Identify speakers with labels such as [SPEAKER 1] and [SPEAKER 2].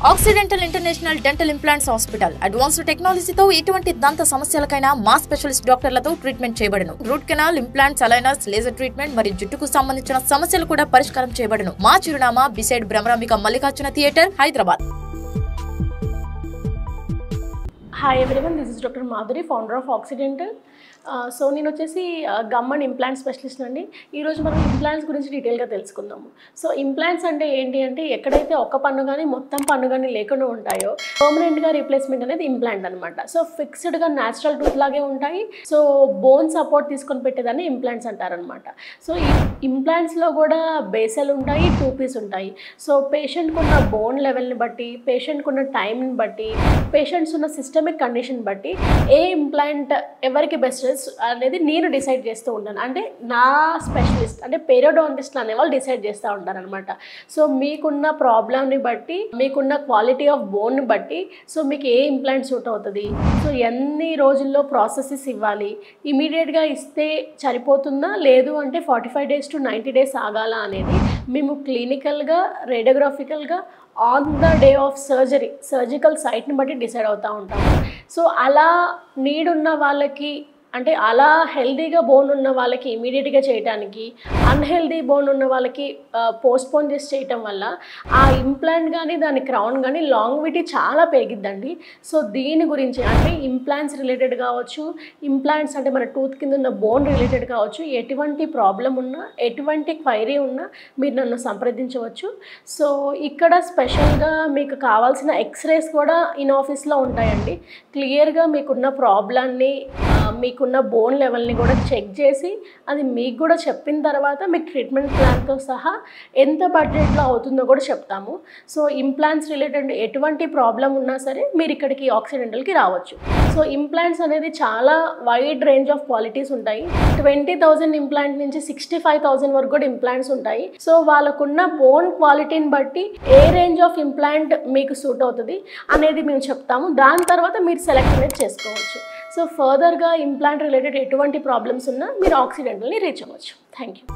[SPEAKER 1] Accidental international dental implants hospital advanced టెక్నాలజీతో ఎటువంటి దంత సమస్యలకైనా మా స్పెషలిస్ట్ డాక్టర్లతో ట్రీట్మెంట్ చేయబడును. Root canal, implants, aligners, laser treatment మరియు జుట్టుకు సంబంధించిన సమస్యలు కూడా పరిష్కారం చేయబడును. మా చిరునామా beside Bhramarambika Mallikarjuna theatre, Hyderabad.
[SPEAKER 2] Hi everyone, this is Dr. Madhuri, founder of Occidental. So నేను వచ్చేసి గమ్ అండ్ ఇంప్లాంట్ స్పెషలిస్ట్ అండి. ఈరోజు మనం ఇంప్లాంట్స్ గురించి డీటెయిల్గా తెలుసుకుందాము. సో ఇంప్లాంట్స్ అంటే ఏంటి అంటే ఎక్కడైతే ఒక్క పన్ను కానీ మొత్తం పన్ను కానీ లేకుండా ఉంటాయో పర్మనెంట్గా రీప్లేస్మెంట్ అనేది ఇంప్లాంట్ అనమాట. సో ఫిక్స్డ్గా న్యాచురల్ టూత్ లాగే ఉంటాయి. సో బోన్ సపోర్ట్ తీసుకొని పెట్టేదాన్ని ఇంప్లాంట్స్ అంటారనమాట. సో ఈ ఇంప్లాంట్స్లో కూడా బేసెల్ ఉంటాయి, టూపీస్ ఉంటాయి. సో పేషెంట్కి ఉన్న బోన్ లెవెల్ని బట్టి, పేషెంట్కి ఉన్న టైంని బట్టి, పేషెంట్స్ ఉన్న సిస్టమిక్ కండిషన్ బట్టి ఏ ఇంప్లాంట్ ఎవరికి బెస్ట్ అనేది నేను డిసైడ్ చేస్తూ ఉంటాను. అంటే నా స్పెషలిస్ట్ అంటే పెరియోడాంటిస్ట్లు అనేవాళ్ళు డిసైడ్ చేస్తూ ఉంటారు అనమాట. సో మీకున్న ప్రాబ్లమ్ని బట్టి, మీకున్న క్వాలిటీ ఆఫ్ బోన్ని బట్టి సో మీకు ఏ ఇంప్లాంట్ సూట్ అవుతుంది, సో ఎన్ని రోజుల్లో ప్రాసెసెస్ ఇవ్వాలి, ఇమీడియట్గా ఇస్తే సరిపోతుందా, లేదు అంటే 45 days to 90 days ఆగాల అనేది మేము క్లినికల్గా, రేడియోగ్రాఫికల్గా on the day of surgical సైట్ని బట్టి డిసైడ్ అవుతూ ఉంటాము. సో అలా నీడ్ ఉన్న వాళ్ళకి అంటే అలా హెల్దీగా బోన్ ఉన్న వాళ్ళకి ఇమీడియట్గా చేయడానికి, అన్హెల్దీ బోన్ ఉన్న వాళ్ళకి పోస్ట్పోన్ చేసి చేయటం వల్ల ఆ ఇంప్లాంట్ కానీ దాని క్రౌన్ కానీ లాంగ్విటీ చాలా పెరిగిద్దండి. సో దీని గురించి అంటే ఇంప్లాంట్స్ రిలేటెడ్ కావచ్చు, ఇంప్లాంట్స్ అంటే మన టూత్ కింద ఉన్న బోన్ రిలేటెడ్ కావచ్చు, ఎటువంటి ప్రాబ్లం ఉన్నా, ఎటువంటి క్వైరీ ఉన్నా మీరు నన్ను సంప్రదించవచ్చు. సో ఇక్కడ స్పెషల్గా మీకు కావాల్సిన ఎక్స్రేస్ కూడా ఇన్ ఆఫీస్లో ఉంటాయండి. క్లియర్గా మీకున్న ప్రాబ్లాన్ని, మీకున్న బోన్ లెవెల్ని కూడా చెక్ చేసి అది మీకు కూడా చెప్పిన తర్వాత మీకు ట్రీట్మెంట్ ప్లాన్తో సహా ఎంత బడ్జెట్లో అవుతుందో కూడా చెప్తాము. సో ఇంప్లాంట్స్ రిలేటెడ్ ఎటువంటి ప్రాబ్లం ఉన్నా సరే మీరు ఇక్కడికి ఆక్సిడెంటల్కి రావచ్చు. సో ఇంప్లాంట్స్ అనేది చాలా వైడ్ రేంజ్ ఆఫ్ క్వాలిటీస్ ఉంటాయి. 20,000 ఇంప్లాంట్ నుంచి 65,000 వరకు కూడా ఇంప్లాంట్స్ ఉంటాయి. సో వాళ్ళకున్న బోన్ క్వాలిటీని బట్టి ఏ రేంజ్ ఆఫ్ ఇంప్లాంట్ మీకు సూట్ అవుతుంది అనేది మేము చెప్తాము. దాని తర్వాత మీరు సెలెక్ట్ అనేది చేసుకోవచ్చు. సో ఫర్దర్గా ఇంప్లాంట్ రిలేటెడ్ ఎటువంటి ప్రాబ్లమ్స్ ఉన్నా మీరు ఆక్సిడెంటల్ని రీచ్ అవ్వచ్చు. Thank you.